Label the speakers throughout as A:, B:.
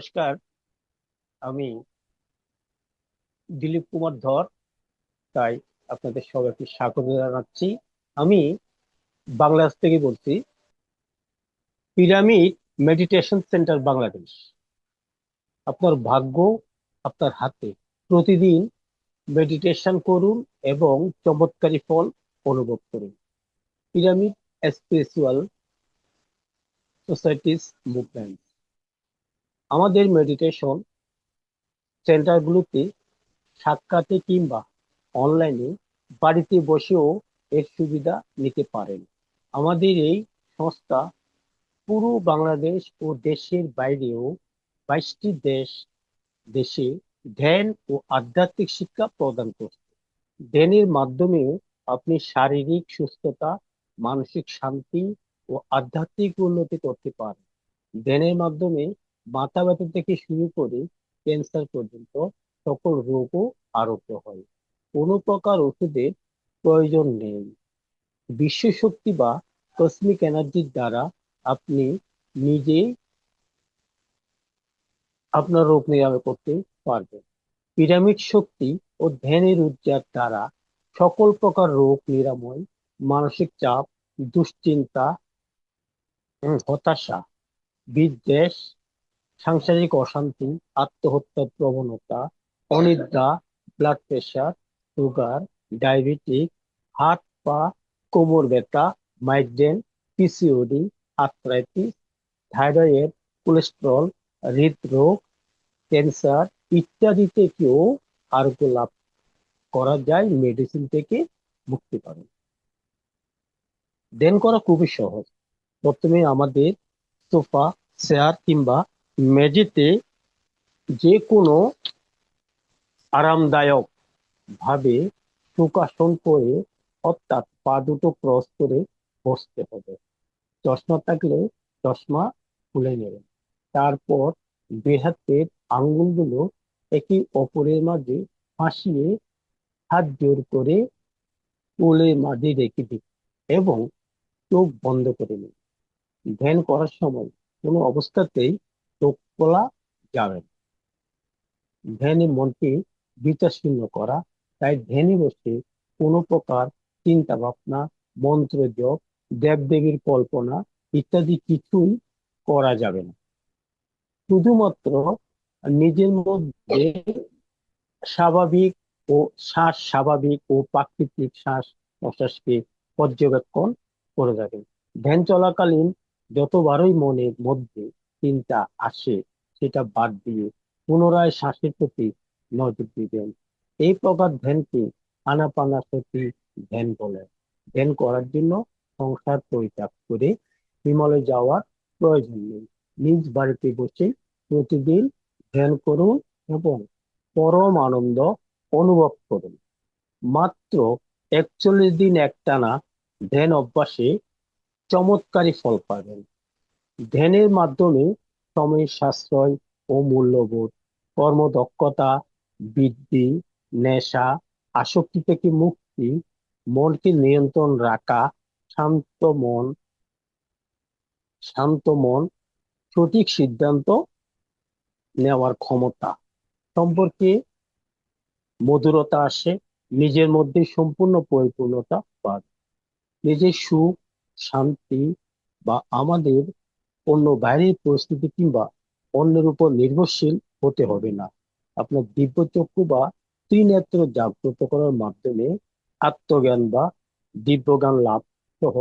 A: নমস্কার। আমি দিলীপ কুমার ধর। তাই আপনাদের সবাইকে স্বাগত জানাচ্ছি। আমি বাংলাদেশ থেকে বলছি। Pyramid meditation centre Bangladesh. আপনার ভাগ্য আপনার হাতে। প্রতিদিন মেডিটেশন করুন এবং চমৎকারী ফল অনুভব করুন। Pyramid spiritual societies movement. আমাদের মেডিটেশন সেন্টারগুলোতে সাক্ষাতে কিংবা অনলাইনে বাড়িতে বসেও এর সুবিধা নিতে পারেন। আমাদের এই সংস্থা পুরো বাংলাদেশ ও দেশের বাইরেও 22টি দেশে ধ্যান ও আধ্যাত্মিক শিক্ষা প্রদান করছে। ধ্যানের মাধ্যমে আপনি শারীরিক সুস্থতা, মানসিক শান্তি ও আধ্যাত্মিক উন্নতি করতে পারেন। ধ্যানের মাধ্যমে মাথা ব্যথা থেকে শুরু করে ক্যান্সার পর্যন্ত সকল রোগও আরোগ্য হয়। কোনো প্রকার ওষুধের প্রয়োজন নেই। বিশ্ব শক্তি বা কসমিক এনার্জির দ্বারা আপনি নিজেই আপনার রোগ নিরাময় করতে পারবেন। পিরামিড শক্তি ও ধ্যানের ঊর্জার দ্বারা সকল প্রকার রোগ নিরাময়, মানসিক চাপ, দুশ্চিন্তা, হতাশা, বিদ্বেষ, সাংসারিক অশান্তি, আত্মহত্যার প্রবণতা, অনিদ্রা, ব্লাড প্রেশার, সুগার, ডায়াবেটিক, হাত পা কোমর ব্যথা, migraine, PCOD, arthritis, thyroid, cholesterol, হৃদরোগ, ক্যান্সার ইত্যাদি থেকেও আরোগ্য লাভ করা যায়। মেডিসিন থেকে মুক্তি পাবেন। ধ্যান করা খুবই সহজ। প্রথমে আমাদের সোফা, চেয়ার কিংবা মেঝেতে যে কোনো আরামদায়ক ভাবে সুখাসন করে, অর্থাৎ পা দুটো ক্রস করে বসতে হবে। চশমা থাকলে চশমা খুলে নেবেন। তারপর দুই হাতের আঙ্গুলগুলো একে অপরের মাঝে ফাঁসিয়ে হাত জোর করে কোলের মাঝে রেখে দিন এবং চোখ বন্ধ করে নিন। ধ্যান করার সময় কোনো অবস্থাতেই চোখ খোলা যাবে না। ধ্যানে মনকে বিচারশূন্য করা। তাই ধ্যানে বসে কোনো প্রকার চিন্তা ভাবনা, মন্ত্র জপ, দেবদেবীর কল্পনা ইত্যাদি কিছুই করা যাবে না। শুধুমাত্র নিজের মধ্যে স্বাভাবিক ও স্বাভাবিক ও প্রাকৃতিক শ্বাস প্রশ্বাসকে পর্যবেক্ষণ করে যাবেন। ধ্যান চলাকালীন যতবারই মনের মধ্যে চিন্তা আসে, সেটা বাদ দিয়ে পুনরায় শ্বাসের প্রতি নজর দিবেন। এই প্রকার ধ্যানকে আনাপানাসতি ধ্যান বলে। ধ্যান করার জন্য সংসার পরিত্যাগ করে হিমালয় যাওয়ার প্রয়োজন নেই। নিজ বাড়িতে বসে প্রতিদিন ধ্যান করুন এবং পরম আনন্দ অনুভব করুন। মাত্র 41 দিন একটানা ধ্যান অভ্যাসে চমৎকারী ফল পাবেন। ধ্যানের মাধ্যমে সময় সাশ্রয় ও মূল্যবোধ, কর্মদক্ষতা বৃদ্ধি, নেশা, আসক্তি থেকে মুক্তি, মনকে নিয়ন্ত্রণ রাখা, শান্ত মন, শান্ত মন, সঠিক সিদ্ধান্ত নেওয়ার ক্ষমতা সম্পর্কে মধুরতা আসে। নিজের মধ্যে সম্পূর্ণ পরিপূর্ণতা পায়। নিজের সুখ, শান্তি বা আমাদের অন্য বাইরের পরিস্থিতি কিংবা অন্যের উপর নির্ভরশীল হতে হবে না। আপনার দিব্য চক্ষু বা ত্রিনেত্র জাগ্রত করার মাধ্যমে আত্মজ্ঞান বা দিব্যজ্ঞান লাভ সহ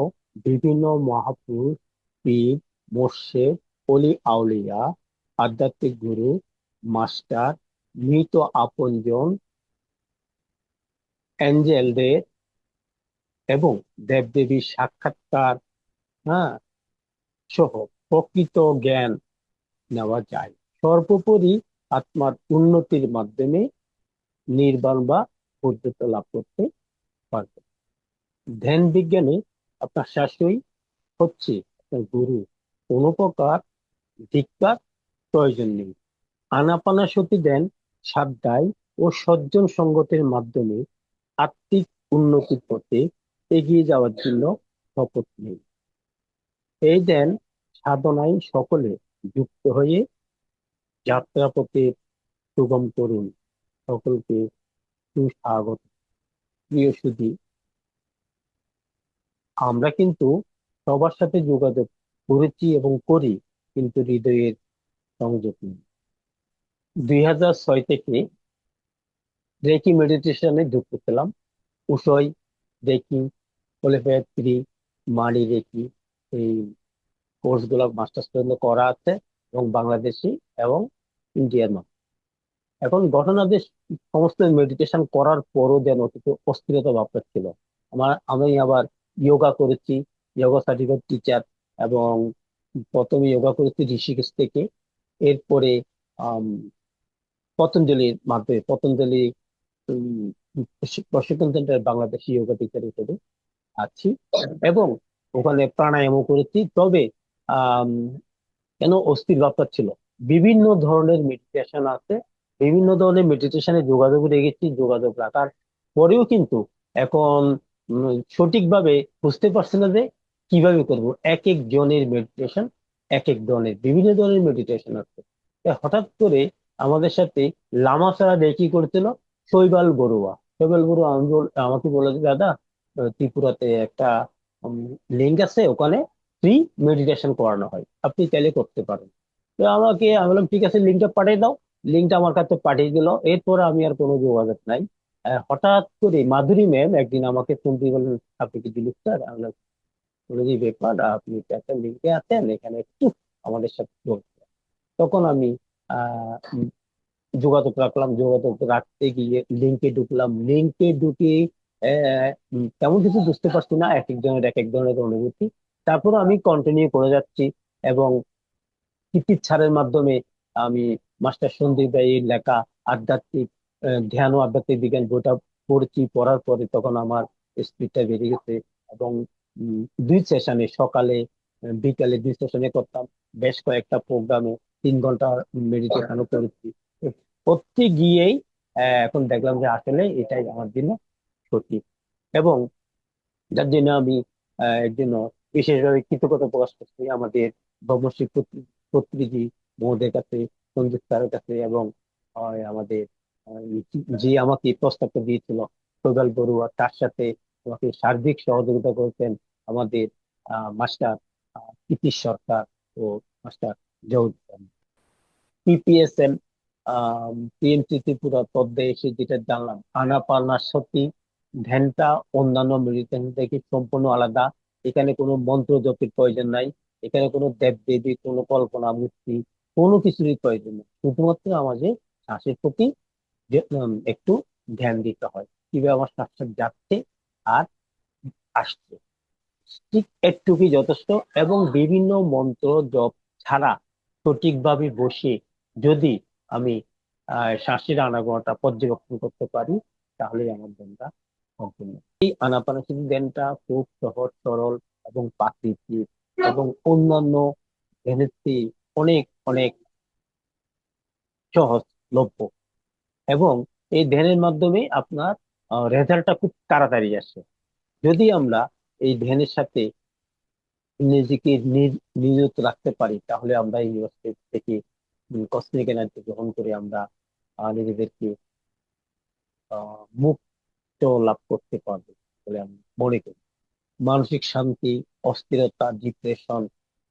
A: বিভিন্ন মহাপুরুষ, পীর, মোর্শেদ, অলি আউলিয়া, আধ্যাত্মিক গুরু, মাস্টার, মৃত আপনজন, অ্যাঞ্জেলদের এবং দেবদেবীর সাক্ষাৎকার, হ্যাঁ, সহ প্রকৃত জ্ঞান নেওয়া যায়। সর্বোপরি আত্মার উন্নতির মাধ্যমে নির্বাণ বা বুদ্ধত্ব লাভ করতে পারবে। ধ্যান বিজ্ঞানে আপনার শাশুড়ি হচ্ছে আপনার গুরু। কোনো প্রকার দীক্ষার প্রয়োজন নেই। আনাপানাসতি ধ্যান, সাধ্যায় ও সজ্জন সঙ্গতের মাধ্যমে আত্মিক উন্নতির পথে এগিয়ে যাওয়ার জন্য শপথ নেই। এই ধ্যান সাধনায় সকলে যুক্ত হয়ে যাত্রাপথে সুগম তরুণ সকলকে সুস্বাগত। প্রিয় সুধী, আমরা কিন্তু সবার সাথে যোগাযোগ করেছি এবং করি, কিন্তু হৃদয়ের সংযোগ নেই। 2006 থেকে রেকি মেডিটেশনে যুক্ত ছিলাম। উসই রেকি, হোলিফ্যাক্টরি, মানি রেকি, এই কোর্স গুলো মাস্টার্স পর্যন্ত করা আছে, এবং বাংলাদেশি এবং ইন্ডিয়ার মধ্যে। এখন ঘটনা যে সমস্ত মেডিটেশন করার পরও যেন কিছু অস্থিরতা ভাব ছিল। আমি আবার যোগা করেছি, যোগা সার্টিফিকেট টিচার, এবং প্রথমে যোগা করেছি ঋষিকেশ থেকে। এরপরে আম, পতঞ্জলির মাধ্যমে পতঞ্জলি উম, প্রশিক্ষণ সেন্টার বাংলাদেশি যোগা টিচার হিসেবে আছি, এবং ওখানে প্রাণায়ামও করেছি। তবে আম, কেন অস্থির ব্যাপার ছিল, বিভিন্ন ধরনের মেডিটেশন আছে, বিভিন্ন ধরনের মেডিটেশনে যোগাযোগ রেখেছি, যোগাযোগ রাখার পরেও কিন্তু এখন সঠিকভাবে বুঝতে পারছি না যে কিভাবে করব। এক এক জনের মেডিটেশন, এক এক ধরনের, বিভিন্ন ধরনের মেডিটেশন আছে। তা হঠাৎ করে আমাদের সাথে লামাছড়া দেখি করেছিল শৈবাল বড়ুয়া। শৈবাল বড়ুয়া আমাকে বলে যে, দাদা, ত্রিপুরাতে একটা লিঙ্ক আছে, ওখানে ফ্রি মেডিটেশন করানো হয়, আপনি চাইলে করতে পারেন। তো আমি বললাম, ঠিক আছে, লিঙ্কটা পাঠিয়ে দাও। লিঙ্কটা আমার কাছে পাঠিয়ে দিল। এরপর আমি আর কোনো যোগাযোগ নাই। হঠাৎ করে মাধুরী ম্যাম একদিন আমাকে ফোন দিয়ে বললেন, আপনি কি দিলীপ স্যার? আমি বললাম, "বলে, জি ব্যাপার, আপনি তো একটা লিঙ্কে আছেন, এখানে একটু আমাদের সাথে যোগ করুন।" তখন আমি যোগাযোগ রাখলাম। যোগাযোগ রাখতে গিয়ে লিঙ্কে ঢুকলাম। লিঙ্কে ঢুকে তেমন কিছু বুঝতে পারছি না, এক একজনের এক এক ধরনের অনুভূতি। তারপর আমি কন্টিনিউ করে যাচ্ছি, এবং কীর্তি ছাড়ের মাধ্যমে আমি মাস্টার সন্দীপ রায়ের লেখা আধ্যাত্মিক ধ্যান ও আধ্যাত্মিক বিজ্ঞান বইটা পড়ছি। পড়ার পরে তখন আমার স্পিডটা বেড়ে গেছে, এবং দুই সেশনে, সকালে বিকালে দুই সেশনে করতাম। বেশ কয়েকটা প্রোগ্রামে 3 ঘন্টা মেডিটেশনও করেছি। করতে গিয়েই এখন দেখলাম যে আসলে এটাই আমার জন্য সঠিক, এবং যার জন্য আমি এর জন্য বিশেষভাবে কৃতজ্ঞতা প্রকাশ করছি আমাদের ব্রহ্মশ্রী কর্তৃজি মহোদয়ের কাছে, সঞ্জিত স্যারের কাছে, এবং আমাদের আহ, যে আমাকে প্রস্তাবটা দিয়েছিল সৈবাল বড়ুয়া, তার সাথে আমাকে সার্বিক সহযোগিতা করেছেন আমাদের মাস্টার কীতিশ সরকার ও মাস্টার জহুর। পিপিএসএম, পিএমসি ত্রিপুরা পদ্মে এসে যেটা জানলাম, আনাপানাসতি ধ্যানটা অন্যান্য মেডিটেশন থেকে সম্পূর্ণ আলাদা। এখানে কোনো মন্ত্র জপের প্রয়োজন নাই, এখানে কোনো দেব দেবী, কোনো কল্পনা মূর্তি, কোনো কিছুরই প্রয়োজন নেই। শুধুমাত্র আমাদের শ্বাসের প্রতি একটু ধ্যান দিতে হয়, কিভাবে আমার শ্বাসটা যাচ্ছে আর আসছে, ঠিক একটুকুই যথেষ্ট। এবং বিভিন্ন মন্ত্র জপ ছাড়া সঠিকভাবে বসে যদি আমি শ্বাসের আনাগোনাটা পর্যবেক্ষণ করতে পারি, তাহলে আমার ধ্যানটা সম্পূর্ণ। এই আনাপানাসতি ধ্যানটা খুব সহজ সরল এবং প্রাকৃতিক, এবং অন্যান্য ধ্যানের চেয়ে অনেক অনেক সহজলভ্য, এবং এই ধ্যানের মাধ্যমে আপনার রেজাল্টটা খুব তাড়াতাড়ি আসে। যদি আমরা এই ধ্যানের সাথে নিজেকে নিয়োজিত রাখতে পারি, তাহলে আমরা ইউনিভার্সিটি থেকে কসমিক এনার্জি গ্রহণ করে আমরা নিজেদেরকে মুক্ত লাভ করতে পারবো বলে আমি মনে করি। মানসিক শান্তি, অস্থিরতা, ডিপ্রেশন,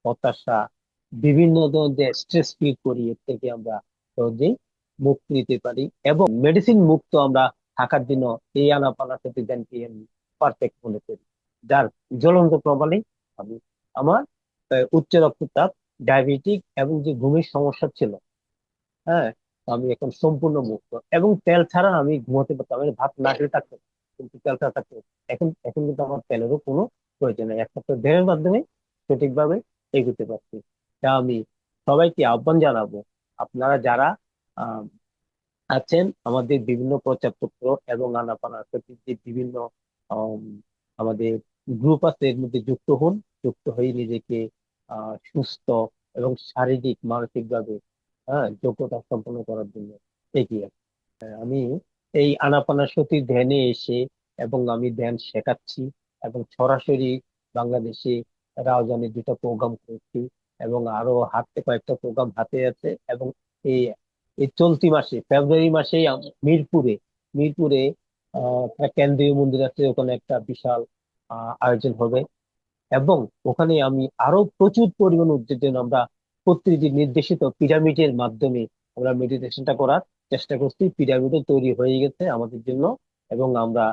A: হতাশা, বিভিন্ন ধরনের স্ট্রেস ফিল করি, এর থেকে আমরা সহজেই মুক্তি নিতে পারি, এবং মেডিসিন মুক্ত আমরা থাকার জন্য এই আনাপানাসতি ধ্যানকে আমি পারফেক্ট মনে করি। যার জ্বলন্ত প্রমাণে আমি আমার উচ্চ রক্তচাপ, ডায়াবেটিক, এবং যে ঘুমের সমস্যা ছিল, হ্যাঁ, আমি এখন সম্পূর্ণ মুক্ত। এবং তেল ছাড়া আমি ঘুমাতে পারতাম, আমি ভাত না খেলে থাকতে পারতাম, কিন্তু তেল ছাড়া থাকতে পারতাম। এখন এখন কিন্তু আমার তেলেরও কোনো প্রয়োজন নেই, একমাত্র দেহের মাধ্যমে সঠিকভাবে এগোতে পারছি। তা আমি সবাইকে আহ্বান জানাবো, আপনারা যারা আহ আছেন, আমাদের বিভিন্ন প্রচারপত্র এবং আনাপানাসতির যে বিভিন্ন আম, আমাদের গ্রুপ আছে, এর মধ্যে যুক্ত হন। যুক্ত হয়ে নিজেকে সুস্থ এবং শারীরিক মানসিক ভাবে যোগ্যতা সম্পন্ন করার জন্য এগিয়ে আসুন। আমি এই আনাপানাসতি ধ্যানে এসে, এবং আমি ধ্যান শেখাচ্ছি, এবং সরাসরি বাংলাদেশে রাউজানে 2টা প্রোগ্রাম করছি, এবং আরো কয়েকটা প্রোগ্রাম হাতে আছে, এবং এই এই চলতি মাসে ফেব্রুয়ারি মাসেই মিরপুরে মিরপুরে একটা কেন্দ্রীয় মন্দির আছে, ওখানে একটা বিশাল আয়োজন হবে। এবং ওখানে আমি আরো প্রচুর পরিমাণ উদ্যোজন আমরা প্রতিটি নির্দেশিত পিরামিডের মাধ্যমে আমরা মেডিটেশনটা করার চেষ্টা করছি। পিরামিডও তৈরি হয়ে গেছে আমাদের জন্য। এবং আমরা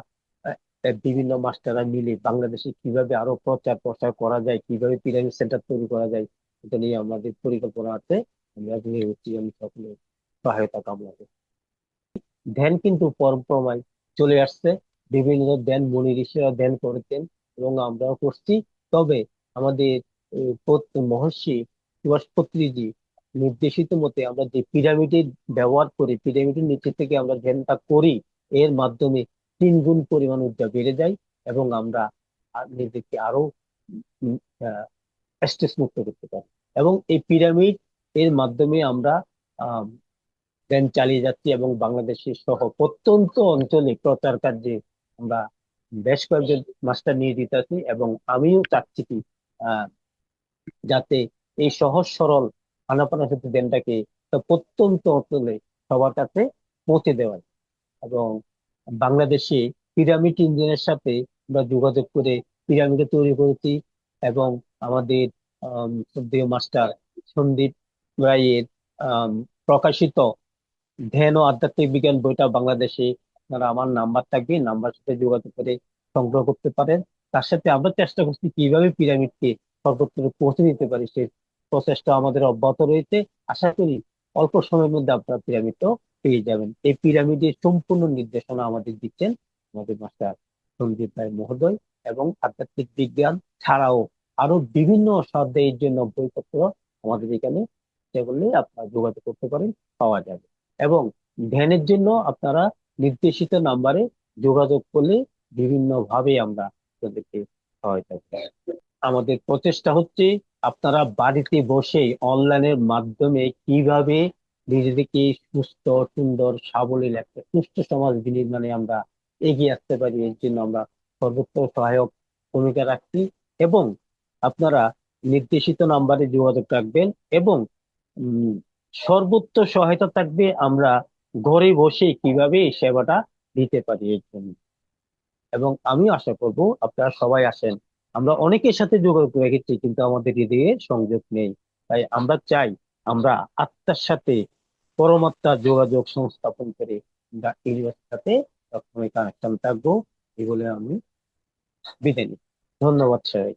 A: বিভিন্ন মাস্টাররা মিলে বাংলাদেশে কিভাবে আরো প্রচার প্রসার করা যায়, কিভাবে পিরামিড সেন্টার তৈরি করা যায়, এটা নিয়ে আমাদের পরিকল্পনা আছে। আমরা এগিয়ে হচ্ছি, আমি সকলে সহায়তা কামনা করি। ধ্যান কিন্তু পরম্পরায় চলে আসছে। বিভিন্ন ধ্যান মুনি ঋষিরা ধ্যান করেছেন এবং আমরাও করছি। তবে আমাদের মহর্ষি সুভাষ পত্রীজি নির্দেশিত মতে আমরা যে পিরামিডের ব্যবহার করি, পিরামিডের নিচে থেকে আমরা ধ্যানটা করি, এর মাধ্যমে 3 গুণ পরিমাণ ঊর্জা বেড়ে যায় এবং আমরা নিজেকে আরো স্ট্রেস মুক্ত করতে পারি। এবং এই পিরামিড এর মাধ্যমে আমরা দেন চালিয়ে যাচ্ছি এবং বাংলাদেশের সহ প্রত্যন্ত অঞ্চলে প্রচার কার্যে আমরা বেশ কয়েকজন মাস্টার নিয়ে দিতে আছি। এবং আমিও চাচ্ছি কি আহ, যাতে এই সহজ সরল আনাপানাসতি জ্ঞানটাকে প্রত্যন্ত অঞ্চলে সবার কাছে পৌঁছে দেওয়া যায়। এবং বাংলাদেশে পিরামিড ইঞ্জিনের সাথে আমরা যোগাযোগ করে পিরামিড তৈরি করেছি। এবং আমাদের শ্রদ্ধেয় মাস্টার সন্দীপ রায়ের আম, প্রকাশিত ধ্যান ও আধ্যাত্মিক বিজ্ঞান বইটা বাংলাদেশে আপনারা আমার নাম্বার থাকবে, নাম্বার সাথে যোগাযোগ করে সংগ্রহ করতে পারেন। তার সাথে আমরা চেষ্টা করছি কিভাবে পিরামিডকে সর্বত্র পৌঁছে দিতে পারি, সেই প্রচেষ্টা আমাদের অব্যাহত রয়েছে। আশা করি অল্প সময়ের মধ্যে আপনারা পিরামিডও পেয়ে যাবেন। এই পিরামিডের সম্পূর্ণ নির্দেশনা আমাদের দিচ্ছেন আমাদের মাস্টার সঞ্জীব রায় মহোদয়। এবং আধ্যাত্মিক বিজ্ঞান ছাড়াও আরো বিভিন্ন অধ্যায়ের জন্য বইপত্র আমাদের এখানে সেগুলি আপনারা যোগাযোগ করতে পারেন, পাওয়া যাবে। এবং ধ্যানের জন্য আপনারা নির্দেশিত নাম্বারে যোগাযোগ করলে বিভিন্ন ভাবে আমরা তাদেরকে সহায়তা করি। আমাদের প্রচেষ্টা হচ্ছে আপনারা বাড়িতে বসে অনলাইনের মাধ্যমে কিভাবে নিজেদেরকে সুস্থ, সুন্দর, সাবলীল একটা সুস্থ সমাজ বিনির্মাণে আমরা এগিয়ে আসতে পারি, এর জন্য আমরা সর্বোচ্চ সহায়ক ভূমিকা রাখছি। এবং আপনারা নির্দেশিত নাম্বারে যোগাযোগ রাখবেন এবং উম, সর্বোচ্চ সহায়তা থাকবে আমরা ঘরে বসে কিভাবে এই সেবাটা দিতে পারি এর জন্য। এবং আমি আশা করব আপনারা সবাই আসেন। আমরা অনেকের সাথে যোগাযোগ রেখেছি কিন্তু আমাদের হৃদয়ে সংযোগ নেই। তাই আমরা চাই আমরা আত্মার সাথে পরমাত্মার যোগাযোগ সংস্থাপন করে আমরা ইউনিভার্সের সাথে সবসময় কানেকশন থাকবো। এই বলে আমি বিদায় নিই। ধন্যবাদ সবাই।